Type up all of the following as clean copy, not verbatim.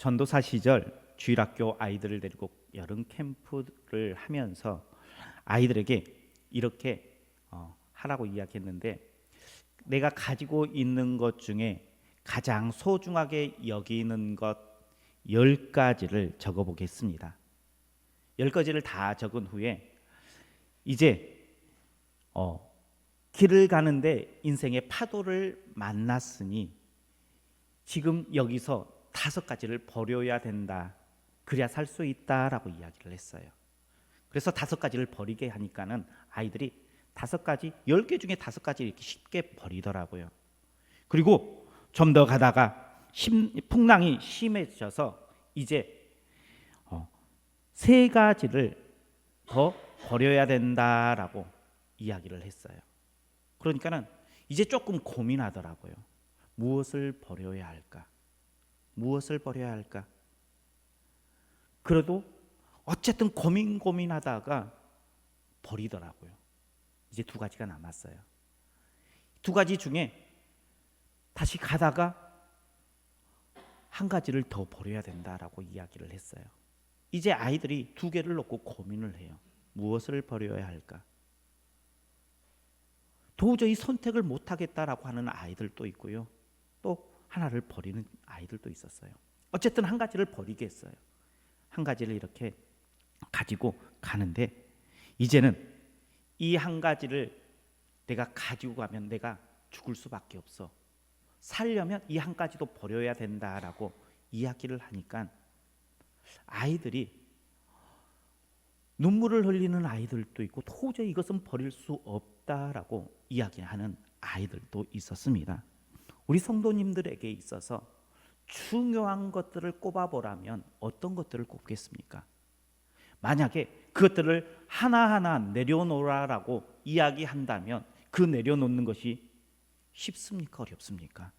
전도사 시절 주일학교 아이들을 데리고 여름 캠프를 하면서 아이들에게 이렇게 하라고 이야기했는데, 내가 가지고 있는 것 중에 가장 소중하게 여기는 것 10가지를 적어보겠습니다. 10가지를 다 적은 후에 이제 길을 가는데 인생의 파도를 만났으니 지금 여기서 5가지를 버려야 된다. 그래야 살 수 있다라고 이야기를 했어요. 그래서 5가지를 버리게 하니까는 아이들이 5가지, 10개 중에 5가지 이렇게 쉽게 버리더라고요. 그리고 좀 더 가다가 풍랑이 심해져서 이제 3가지를 더 버려야 된다라고 이야기를 했어요. 그러니까는 이제 조금 고민하더라고요. 무엇을 버려야 할까? 무엇을 버려야 할까? 그래도 어쨌든 고민하다가 버리더라고요. 이제 2가지가 남았어요. 2가지 중에 다시 가다가 1가지를 더 버려야 된다라고 이야기를 했어요. 이제 아이들이 2개를 놓고 고민을 해요. 무엇을 버려야 할까? 도저히 선택을 못하겠다라고 하는 아이들도 있고요. 또 하나를 버리는 아이들도 있었어요. 어쨌든 1가지를 버리겠어요. 1가지를 이렇게 가지고 가는데, 이제는 이 1가지를 내가 가지고 가면 내가 죽을 수밖에 없어. 살려면 이 1가지도 버려야 된다라고 이야기를 하니까 아이들이 눈물을 흘리는 아이들도 있고 도저히 이것은 버릴 수 없다라고 이야기하는 아이들도 있었습니다. 우리 성도님들에게 있어서 중요한 것들을 꼽아보라면 어떤 것들을 꼽겠습니까? 만약에 그것들을 하나하나 내려놓으라고 이야기한다면 그 내려놓는 것이 쉽습니까? 어렵습니까?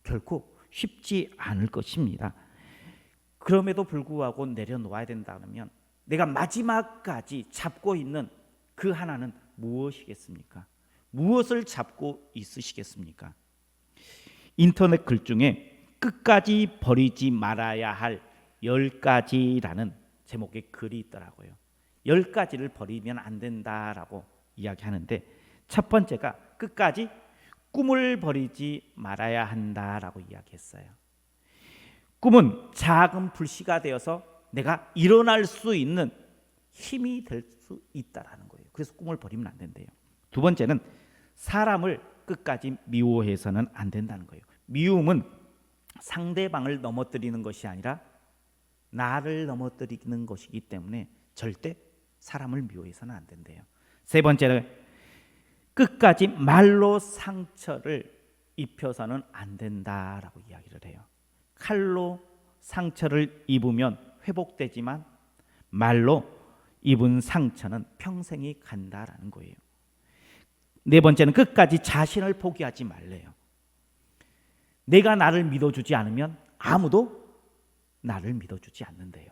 결코 쉽지 않을 것입니다. 그럼에도 불구하고 내려놓아야 된다면 내가 마지막까지 잡고 있는 그 하나는 무엇이겠습니까? 무엇을 잡고 있으시겠습니까? 인터넷 글 중에 끝까지 버리지 말아야 할 10가지라는 제목의 글이 있더라고요. 10가지를 버리면 안 된다라고 이야기하는데, 첫 번째가 끝까지 꿈을 버리지 말아야 한다라고 이야기했어요. 꿈은 작은 불씨가 되어서 내가 일어날 수 있는 힘이 될 수 있다라는 거예요. 그래서 꿈을 버리면 안 된대요. 2번째는 사람을 끝까지 미워해서는 안 된다는 거예요. 미움은 상대방을 넘어뜨리는 것이 아니라 나를 넘어뜨리는 것이기 때문에 절대 사람을 미워해서는 안 된대요. 3번째는 끝까지 말로 상처를 입혀서는 안 된다라고 이야기를 해요. 칼로 상처를 입으면 회복되지만 말로 입은 상처는 평생이 간다라는 거예요. 4번째는 끝까지 자신을 포기하지 말래요. 내가 나를 믿어주지 않으면 아무도 나를 믿어주지 않는데요.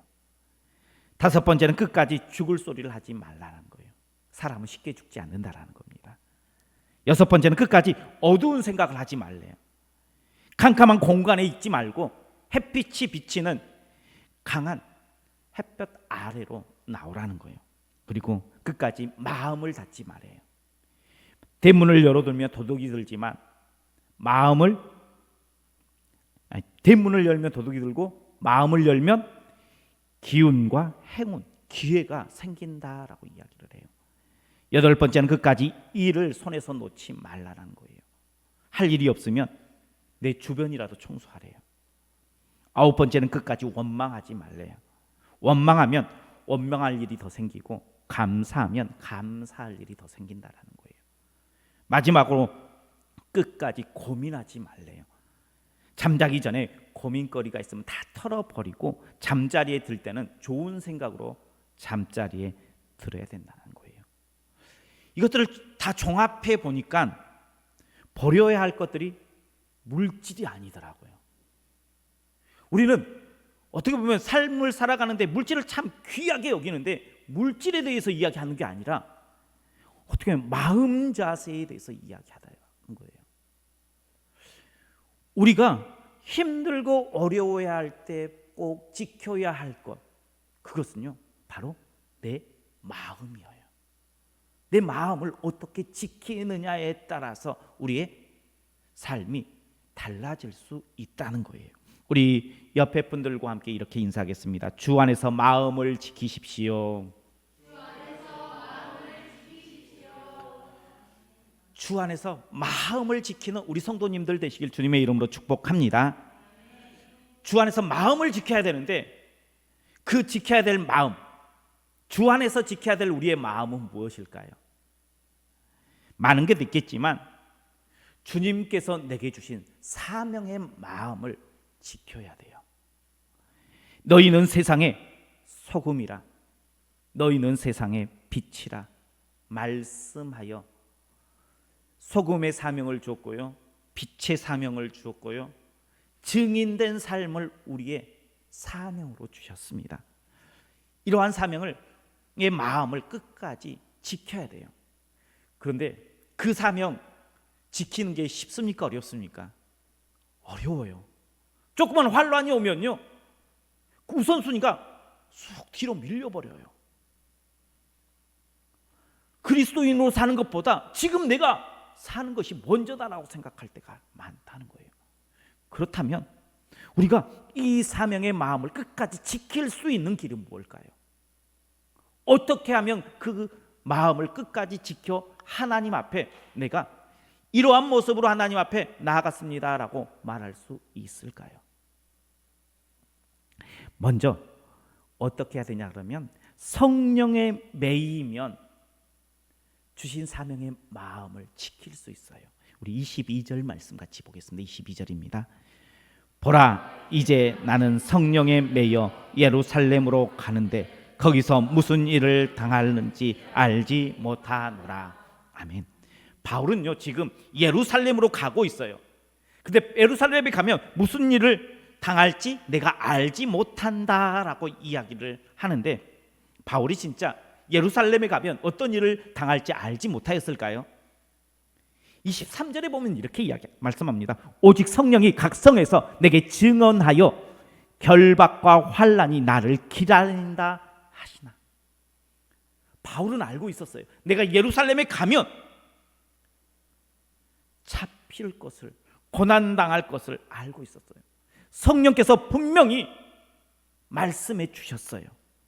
5번째는 끝까지 죽을 소리를 하지 말라는 거예요. 사람은 쉽게 죽지 않는다라는 겁니다. 6번째는 끝까지 어두운 생각을 하지 말래요. 캄캄한 공간에 있지 말고 햇빛이 비치는 강한 햇볕 아래로 나오라는 거예요. 그리고 끝까지 마음을 닫지 말아요. 대문을 열어두면 도둑이 들지만 대문을 열면 도둑이 들고 마음을 열면 기운과 행운, 기회가 생긴다라고 이야기를 해요. 8번째는 끝까지 일을 손에서 놓지 말라는 거예요. 할 일이 없으면 내 주변이라도 청소하래요. 9번째는 끝까지 원망하지 말래요. 원망하면 원망할 일이 더 생기고 감사하면 감사할 일이 더 생긴다라는 거예요. 마지막으로 끝까지 고민하지 말래요. 잠자기 전에 고민거리가 있으면 다 털어버리고 잠자리에 들 때는 좋은 생각으로 잠자리에 들어야 된다는 거예요. 이것들을 다 종합해 보니까 버려야 할 것들이 물질이 아니더라고요. 우리는 어떻게 보면 삶을 살아가는데 물질을 참 귀하게 여기는데 물질에 대해서 이야기하는 게 아니라 어떻게 보면 마음 자세에 대해서 이야기하다는 거예요. 우리가 힘들고 어려워야 할 때 꼭 지켜야 할 것, 그것은요 바로 내 마음이에요. 내 마음을 어떻게 지키느냐에 따라서 우리의 삶이 달라질 수 있다는 거예요. 우리 옆에 분들과 함께 이렇게 인사하겠습니다. 주 안에서 마음을 지키십시오. 주 안에서 마음을 지키는 우리 성도님들 되시길 주님의 이름으로 축복합니다. 주 안에서 마음을 지켜야 되는데 그 지켜야 될 마음, 주 안에서 지켜야 될 우리의 마음은 무엇일까요? 많은 게 있겠지만 주님께서 내게 주신 사명의 마음을 지켜야 돼요. 너희는 세상의 소금이라, 너희는 세상의 빛이라 말씀하여 소금의 사명을 주었고요, 빛의 사명을 주었고요, 증인된 삶을 우리의 사명으로 주셨습니다. 이러한 사명을, 의 마음을 끝까지 지켜야 돼요. 그런데 그 사명 지키는 게 쉽습니까? 어렵습니까? 어려워요. 조그만 환란이 오면요 우선순위가 쑥 뒤로 밀려버려요. 그리스도인으로 사는 것보다 지금 내가 사는 것이 먼저다라고 생각할 때가 많다는 거예요. 그렇다면 우리가 이 사명의 마음을 끝까지 지킬 수 있는 길은 뭘까요? 어떻게 하면 그 마음을 끝까지 지켜 하나님 앞에 내가 이러한 모습으로 하나님 앞에 나아갔습니다라고 말할 수 있을까요? 먼저 어떻게 해야 되냐 그러면 성령에 매이면 주신 사명의 마음을 지킬 수 있어요. 우리 22절 말씀 같이 보겠습니다. 22절입니다. 보라, 이제 나는 성령에 매여 예루살렘으로 가는데 거기서 무슨 일을 당하는지 알지 못하노라. 아멘. 바울은요 지금 예루살렘으로 가고 있어요. 근데 예루살렘에 가면 무슨 일을 당할지 내가 알지 못한다라고 이야기를 하는데, 바울이 진짜 예루살렘에 가면 어떤 일을 당할지 알지 못하였을까요? 23절에 보면 이렇게 말씀합니다. 오직 성령이 각 성에서 내게 증언하여 결박과 환난이 나를 기다린다 하시나. 바울은 알고 있었어요. 내가 예루살렘에 가면 잡힐 것을, 고난당할 것을 알고 있었어요. 성령께서 분명히 말씀해 주셨어요.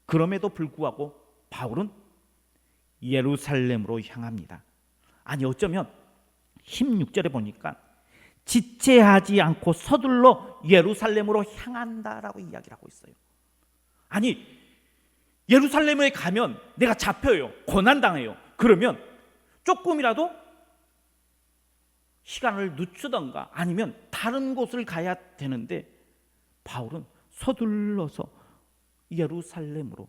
그럼에도 불구하고 바울은 예루살렘으로 향합니다. 아니 어쩌면 16절에 보니까 지체하지 않고 서둘러 예루살렘으로 향한다라고 이야기를 하고 있어요. 아니 예루살렘에 가면 내가 잡혀요, 고난당해요. 그러면 조금이라도 시간을 늦추던가 아니면 다른 곳을 가야 되는데 바울은 서둘러서 예루살렘으로,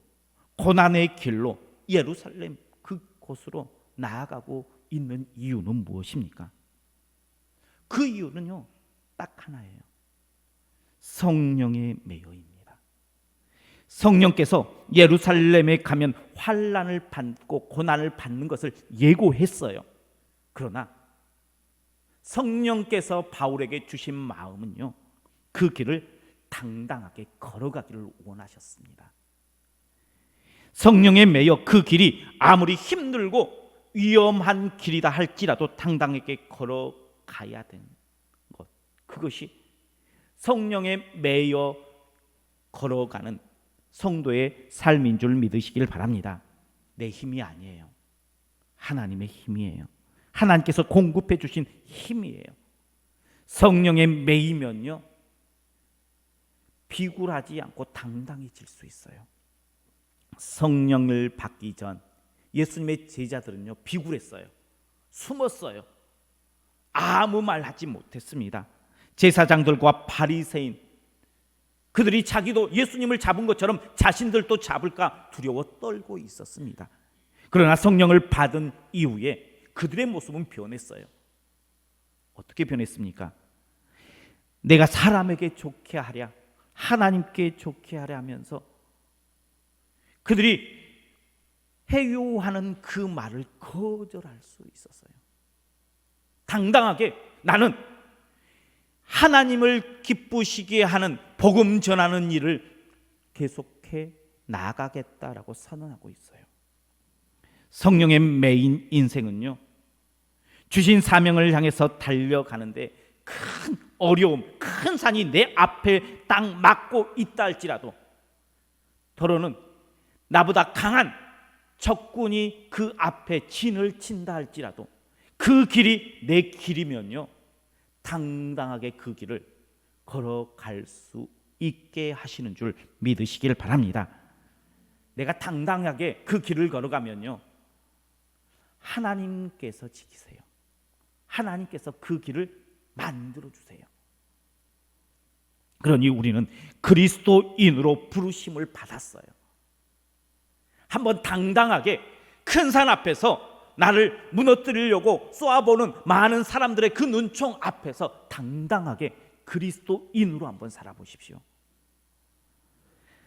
고난의 길로 예루살렘 그곳으로 나아가고 있는 이유는 무엇입니까? 그 이유는요 딱 하나예요. 성령의 매여입니다. 성령께서 예루살렘에 가면 환난을 받고 고난을 받는 것을 예고했어요. 그러나 성령께서 바울에게 주신 마음은요 그 길을 당당하게 걸어가기를 원하셨습니다. 성령에 매여 그 길이 아무리 힘들고 위험한 길이다 할지라도 당당하게 걸어가야 되는 것, 그것이 성령에 매여 걸어가는 성도의 삶인 줄 믿으시길 바랍니다. 내 힘이 아니에요. 하나님의 힘이에요. 하나님께서 공급해 주신 힘이에요. 성령에 매이면요 비굴하지 않고 당당해질 수 있어요. 성령을 받기 전 예수님의 제자들은요 비굴했어요. 숨었어요. 아무 말 하지 못했습니다. 제사장들과 바리새인, 그들이 자기도 예수님을 잡은 것처럼 자신들도 잡을까 두려워 떨고 있었습니다. 그러나 성령을 받은 이후에 그들의 모습은 변했어요. 어떻게 변했습니까? 내가 사람에게 좋게 하랴, 하나님께 좋게 하랴 하면서 그들이 해요하는 그 말을 거절할 수 있었어요. 당당하게 나는 하나님을 기쁘시게 하는 복음 전하는 일을 계속해 나가겠다라고 선언하고 있어요. 성령의 메인 인생은요, 주신 사명을 향해서 달려가는데 큰 어려움, 큰 산이 내 앞에 딱 막고 있다 할지라도, 더러는 나보다 강한 적군이 그 앞에 진을 친다 할지라도 그 길이 내 길이면요, 당당하게 그 길을 걸어갈 수 있게 하시는 줄 믿으시길 바랍니다. 내가 당당하게 그 길을 걸어가면요, 하나님께서 지키세요. 하나님께서 그 길을 만들어 주세요. 그러니 우리는 그리스도인으로 부르심을 받았어요. 한번 당당하게 큰 산 앞에서 나를 무너뜨리려고 쏘아보는 많은 사람들의 그 눈총 앞에서 당당하게 그리스도인으로 한번 살아보십시오.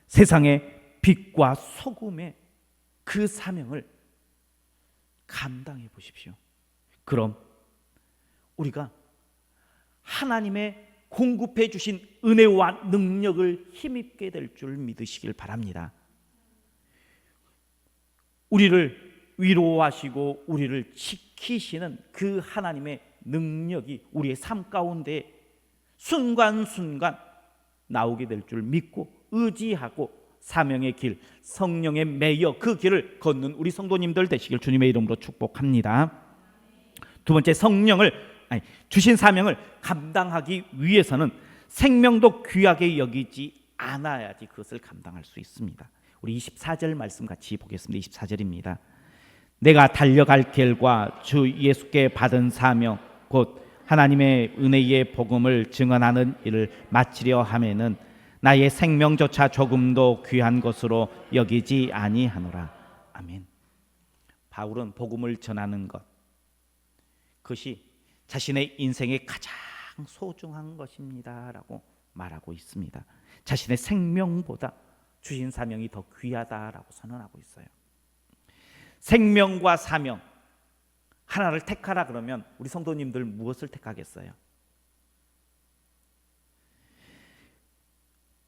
세상의 빛과 소금의 그 사명을 감당해 보십시오. 그럼 우리가 하나님의 공급해 주신 은혜와 능력을 힘입게 될 줄 믿으시길 바랍니다. 우리를 위로하시고 우리를 지키시는 그 하나님의 능력이 우리의 삶 가운데 순간순간 나오게 될 줄 믿고 의지하고 사명의 길, 성령의 매여 그 길을 걷는 우리 성도님들 되시길 주님의 이름으로 축복합니다. 두 번째, 주신 사명을 감당하기 위해서는 생명도 귀하게 여기지 않아야지 그것을 감당할 수 있습니다. 우리 24절 말씀 같이 보겠습니다. 24절입니다. 내가 달려갈 길과 주 예수께 받은 사명 곧 하나님의 은혜의 복음을 증언하는 일을 마치려 하면은 나의 생명조차 조금도 귀한 것으로 여기지 아니하노라. 아멘. 바울은 복음을 전하는 것, 그것이 자신의 인생의 가장 소중한 것입니다 라고 말하고 있습니다. 자신의 생명보다 주신 사명이 더 귀하다라고 선언하고 있어요. 생명과 사명 하나를 택하라 그러면 우리 성도님들 무엇을 택하겠어요?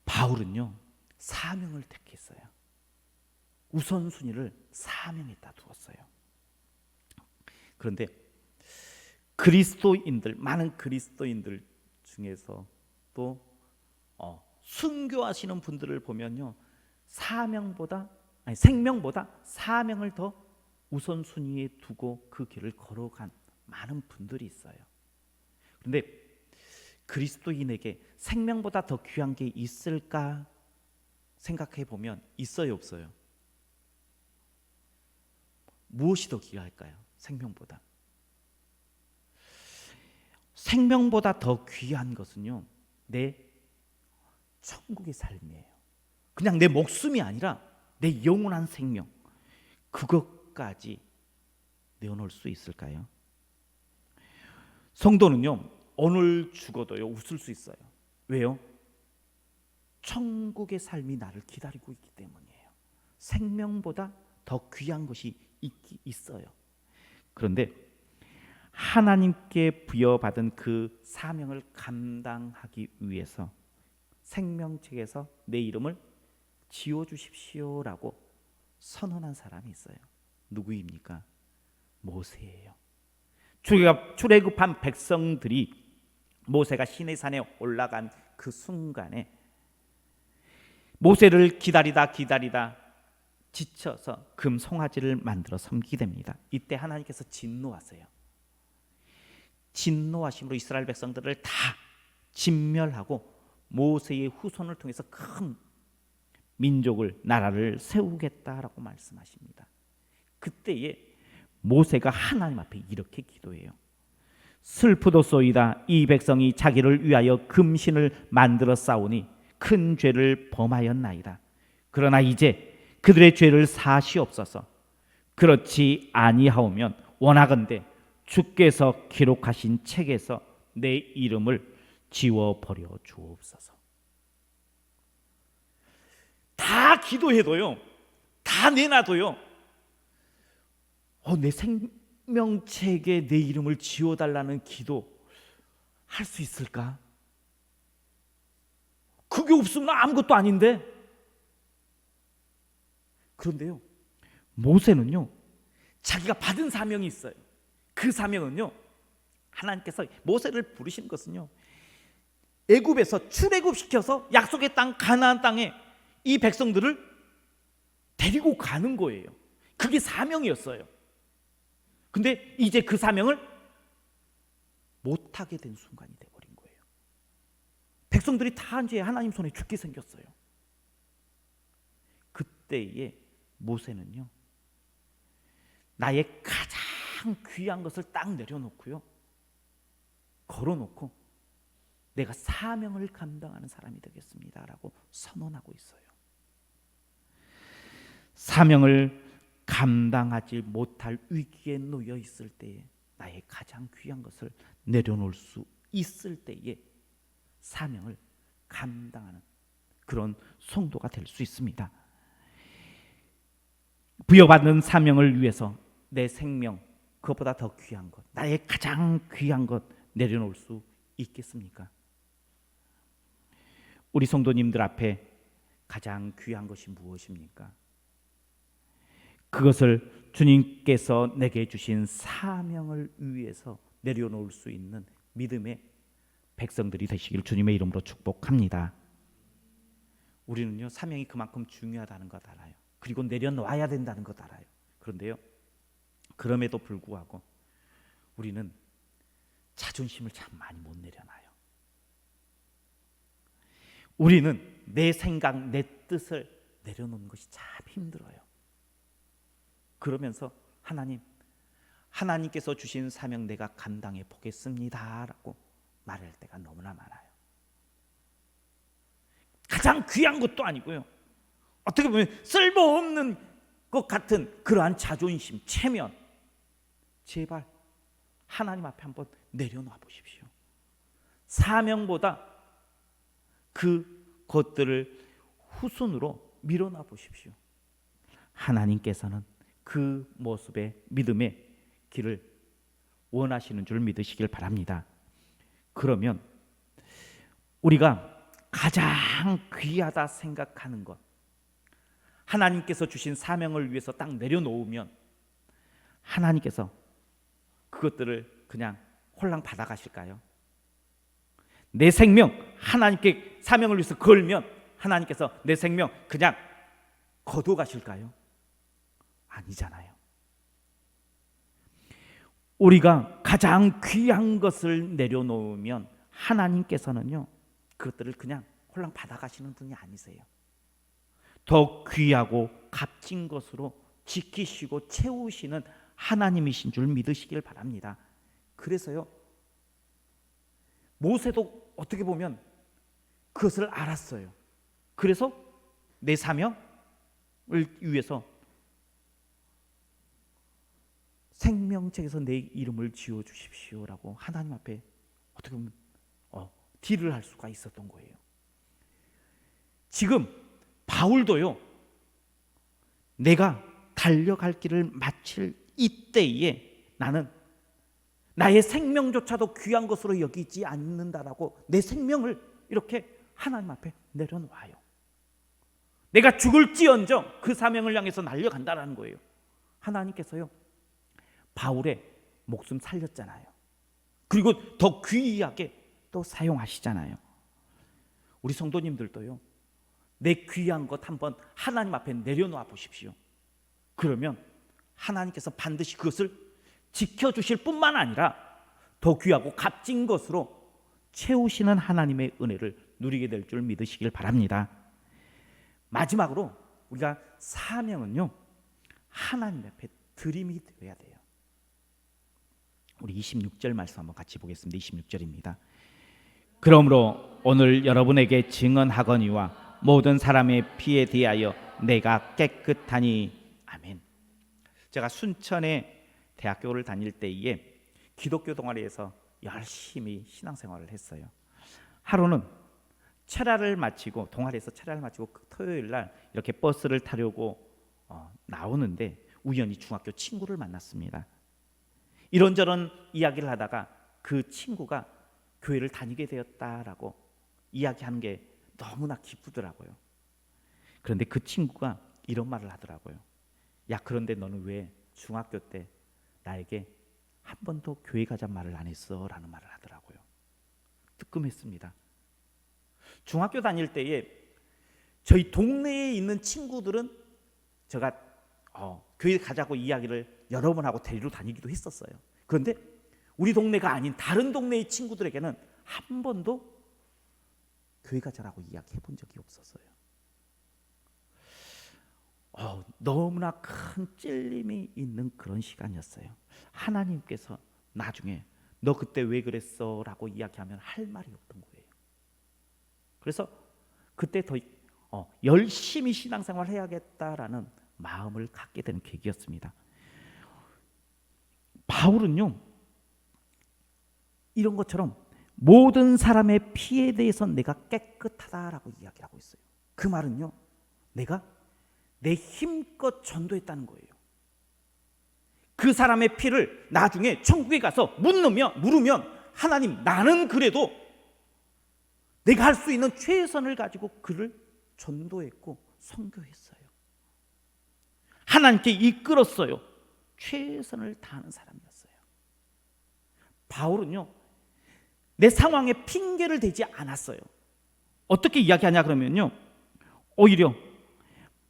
바울은요, 사명을 택했어요. 우선순위를 사명에다 두었어요. 그런데 많은 그리스도인들 중에서 또 순교하시는 분들을 보면요, 생명보다 사명을 더 우선순위에 두고 그 길을 걸어간 많은 분들이 있어요. 그런데 그리스도인에게 생명보다 더 귀한 게 있을까 생각해 보면 있어요, 없어요? 무엇이 더 귀할까요? 생명보다 더 귀한 것은요, 내 천국의 삶이에요. 그냥 내 목숨이 아니라 내 영원한 생명, 그것까지 내어놓을 수 있을까요? 성도는요, 오늘 죽어도요 웃을 수 있어요. 왜요? 천국의 삶이 나를 기다리고 있기 때문이에요. 생명보다 더 귀한 것이 있어요. 그런데 하나님께 부여받은 그 사명을 감당하기 위해서 생명책에서 내 이름을 지워주십시오라고 선언한 사람이 있어요. 누구입니까? 모세예요. 출애굽한 백성들이 모세가 시내산에 올라간 그 순간에 모세를 기다리다 지쳐서 금 송아지를 만들어 섬기게 됩니다. 이때 하나님께서 진노하세요. 진노하심으로 이스라엘 백성들을 다 진멸하고 모세의 후손을 통해서 큰 민족을, 나라를 세우겠다라고 말씀하십니다. 그때에 모세가 하나님 앞에 이렇게 기도해요. 슬프도소이다. 이 백성이 자기를 위하여 금신을 만들어 싸우니 큰 죄를 범하였나이다. 그러나 이제 그들의 죄를 사시옵소서. 그렇지 아니하오면 원하건대 주께서 기록하신 책에서 내 이름을 지워버려 주옵소서. 다 기도해도요, 다 내놔도요, 내 생명책에 내 이름을 지워달라는 기도 할 수 있을까? 그게 없으면 아무것도 아닌데. 그런데요, 모세는요, 자기가 받은 사명이 있어요. 그 사명은요, 하나님께서 모세를 부르신 것은요, 애굽에서 출애굽시켜서 약속의 땅 가나안 땅에 이 백성들을 데리고 가는 거예요. 그게 사명이었어요. 근데 이제 그 사명을 못하게 된 순간이 돼버린 거예요. 백성들이 다 이제 하나님 손에 죽게 생겼어요. 그때에 모세는요, 나의 가장 귀한 것을 딱 내려놓고요, 걸어놓고 내가 사명을 감당하는 사람이 되겠습니다 라고 선언하고 있어요. 사명을 감당하지 못할 위기에 놓여 있을 때에 나의 가장 귀한 것을 내려놓을 수 있을 때에 사명을 감당하는 그런 성도가 될 수 있습니다. 부여받는 사명을 위해서 내 생명, 그것보다 더 귀한 것, 나의 가장 귀한 것 내려놓을 수 있겠습니까? 우리 성도님들 앞에 가장 귀한 것이 무엇입니까? 그것을 주님께서 내게 주신 사명을 위해서 내려놓을 수 있는 믿음의 백성들이 되시길 주님의 이름으로 축복합니다. 우리는요, 사명이 그만큼 중요하다는 것 알아요. 그리고 내려놓아야 된다는 것 알아요. 그런데요, 그럼에도 불구하고 우리는 자존심을 참 많이 못 내려놔요. 우리는 내 생각, 내 뜻을 내려놓는 것이 참 힘들어요. 그러면서 하나님께서 주신 사명 내가 감당해 보겠습니다 라고 말할 때가 너무나 많아요. 가장 귀한 것도 아니고요, 어떻게 보면 쓸모없는 것 같은 그러한 자존심, 체면, 제발 하나님 앞에 한번 내려놔 보십시오. 사명보다 그 것들을 후순으로 밀어놔 보십시오. 하나님께서는 그 모습의 믿음의 길을 원하시는 줄 믿으시길 바랍니다. 그러면 우리가 가장 귀하다 생각하는 것, 하나님께서 주신 사명을 위해서 딱 내려놓으면 하나님께서 그것들을 그냥 홀랑 받아가실까요? 내 생명 하나님께 사명을 위해서 걸면 하나님께서 내 생명 그냥 거둬가실까요? 아니잖아요. 우리가 가장 귀한 것을 내려놓으면 하나님께서는요, 그것들을 그냥 홀랑 받아가시는 분이 아니세요. 더 귀하고 값진 것으로 지키시고 채우시는 하나님이신 줄 믿으시길 바랍니다. 그래서요, 모세도 어떻게 보면 그것을 알았어요. 그래서 내 사명을 위해서 생명책에서 내 이름을 지어주십시오라고 하나님 앞에 어떻게 보면 딜을 할 수가 있었던 거예요. 지금 바울도요, 내가 달려갈 길을 마칠 이때에 나는 나의 생명조차도 귀한 것으로 여기지 않는다라고 내 생명을 이렇게 하나님 앞에 내려놓아요. 내가 죽을지언정 그 사명을 향해서 날려간다라는 거예요. 하나님께서요, 바울의 목숨 살렸잖아요. 그리고 더 귀하게 또 사용하시잖아요. 우리 성도님들도요, 내 귀한 것 한번 하나님 앞에 내려놓아 보십시오. 그러면 하나님께서 반드시 그것을 지켜주실 뿐만 아니라 더 귀하고 값진 것으로 채우시는 하나님의 은혜를 누리게 될 줄 믿으시길 바랍니다. 마지막으로 우리가 사명은요, 하나님 앞에 드림이 되어야 돼요. 우리 26절 말씀 한번 같이 보겠습니다. 26절입니다. 그러므로 오늘 여러분에게 증언하거니와 모든 사람의 피에 대하여 내가 깨끗하니. 아멘. 제가 순천에 대학교를 다닐 때에 기독교 동아리에서 열심히 신앙생활을 했어요. 하루는 철야를 마치고, 동아리에서 철야를 마치고 토요일 날 이렇게 버스를 타려고 나오는데 우연히 중학교 친구를 만났습니다. 이런저런 이야기를 하다가 그 친구가 교회를 다니게 되었다라고 이야기하는 게 너무나 기쁘더라고요. 그런데 그 친구가 이런 말을 하더라고요. 야, 그런데 너는 왜 중학교 때 나에게 한 번도 교회 가자는 말을 안 했어? 라는 말을 하더라고요. 뜨끔했습니다. 중학교 다닐 때에 저희 동네에 있는 친구들은 제가 교회 가자고 이야기를 여러 번 하고 데리러 다니기도 했었어요. 그런데 우리 동네가 아닌 다른 동네의 친구들에게는 한 번도 교회 가자라고 이야기해 본 적이 없었어요. 너무나 큰 찔림이 있는 그런 시간이었어요. 하나님께서 나중에 너 그때 왜 그랬어? 라고 이야기하면 할 말이 없던 거예요. 그래서 그때 더 열심히 신앙생활을 해야겠다라는 마음을 갖게 되는 계기였습니다. 바울은요, 이런 것처럼 모든 사람의 피에 대해서 내가 깨끗하다라고 이야기를 하고 있어요. 그 말은요, 내가 내 힘껏 전도했다는 거예요. 그 사람의 피를 나중에 천국에 가서 물으면 하나님, 나는 그래도 내가 할 수 있는 최선을 가지고 그를 전도했고 선교했어요. 하나님께 이끌었어요. 최선을 다하는 사람이었어요. 바울은요, 내 상황에 핑계를 대지 않았어요. 어떻게 이야기하냐 그러면요, 오히려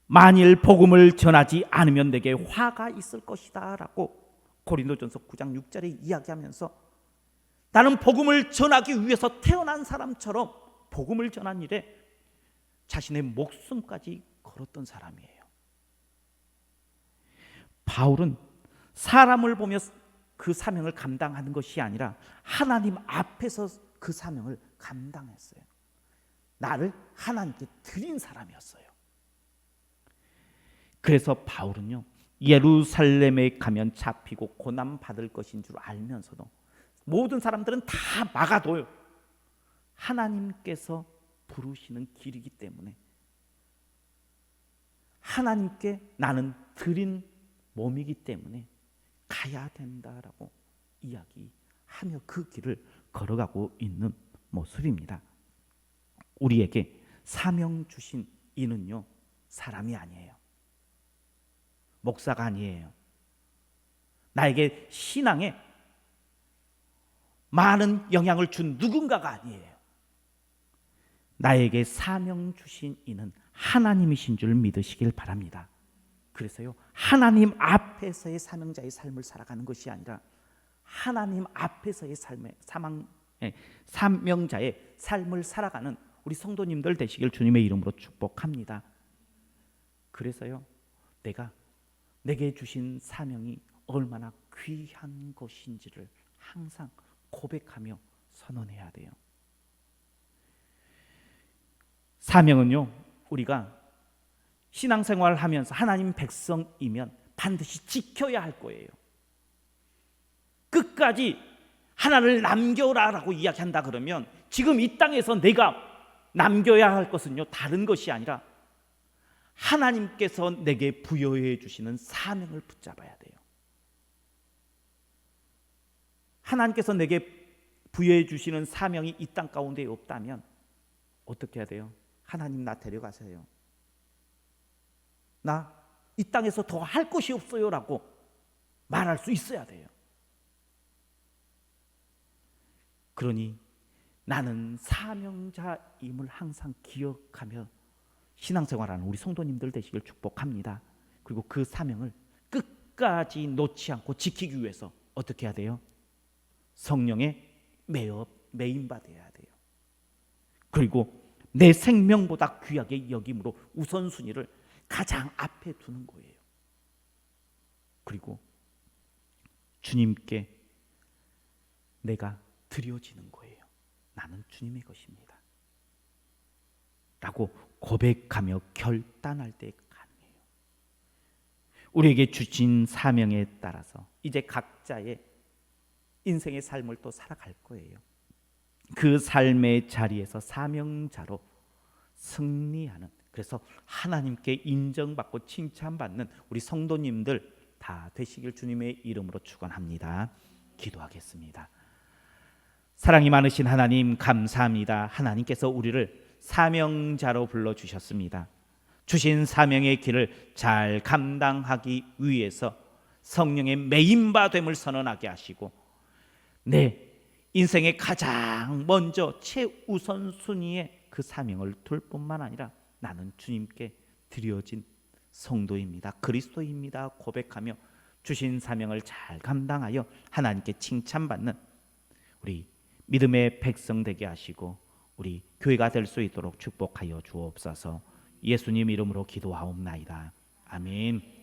만일 복음을 전하지 않으면 내게 화가 있을 것이다 라고 고린도전서 9장 6절에 이야기하면서 나는 복음을 전하기 위해서 태어난 사람처럼 복음을 전한 일에 자신의 목숨까지 걸었던 사람이에요. 바울은 사람을 보며 그 사명을 감당하는 것이 아니라 하나님 앞에서 그 사명을 감당했어요. 나를 하나님께 드린 사람이었어요. 그래서 바울은요, 예루살렘에 가면 잡히고 고난 받을 것인 줄 알면서도 모든 사람들은 다 막아둬요. 하나님께서 부르시는 길이기 때문에 하나님께 나는 드린 몸이기 때문에 가야 된다라고 이야기하며 그 길을 걸어가고 있는 모습입니다. 우리에게 사명 주신 이는요, 사람이 아니에요. 목사가 아니에요. 나에게 신앙에 많은 영향을 준 누군가가 아니에요. 나에게 사명 주신 이는 하나님이신 줄 믿으시길 바랍니다. 그래서요, 하나님 앞에서의 사명자의 삶을 살아가는 것이 아니라 하나님 앞에서의 사명자의 삶을 살아가는 우리 성도님들 되시길 주님의 이름으로 축복합니다. 그래서요, 내게 주신 사명이 얼마나 귀한 것인지를 항상 고백하며 선언해야 돼요. 사명은요, 우리가 신앙생활을 하면서 하나님 백성이면 반드시 지켜야 할 거예요. 끝까지 하나를 남겨라라고 이야기한다 그러면 지금 이 땅에서 내가 남겨야 할 것은요, 다른 것이 아니라 하나님께서 내게 부여해 주시는 사명을 붙잡아야 돼요. 하나님께서 내게 부여해 주시는 사명이 이 땅 가운데 없다면 어떻게 해야 돼요? 하나님, 나 데려가세요. 나 이 땅에서 더 할 것이 없어요 라고 말할 수 있어야 돼요. 그러니 나는 사명자임을 항상 기억하며 신앙생활하는 우리 성도님들 되시길 축복합니다. 그리고 그 사명을 끝까지 놓지 않고 지키기 위해서 어떻게 해야 돼요? 성령에 매인받아야 돼요. 그리고 내 생명보다 귀하게 여김으로 우선순위를 가장 앞에 두는 거예요. 그리고 주님께 내가 드려지는 거예요. 나는 주님의 것입니다 라고 고백하며 결단할 때 가능해요. 우리에게 주신 사명에 따라서 이제 각자의 인생의 삶을 또 살아갈 거예요. 그 삶의 자리에서 사명자로 승리하는, 그래서 하나님께 인정받고 칭찬받는 우리 성도님들 다 되시길 주님의 이름으로 축원합니다. 기도하겠습니다. 사랑이 많으신 하나님, 감사합니다. 하나님께서 우리를 사명자로 불러주셨습니다. 주신 사명의 길을 잘 감당하기 위해서 성령의 메인바됨을 선언하게 하시고 내 인생의 가장 먼저 최우선순위에 그 사명을 둘 뿐만 아니라 나는 주님께 드려진 성도입니다, 그리스도입니다 고백하며 주신 사명을 잘 감당하여 하나님께 칭찬받는 우리 믿음의 백성 되게 하시고 우리 교회가 될 수 있도록 축복하여 주옵소서. 예수님 이름으로 기도하옵나이다. 아멘.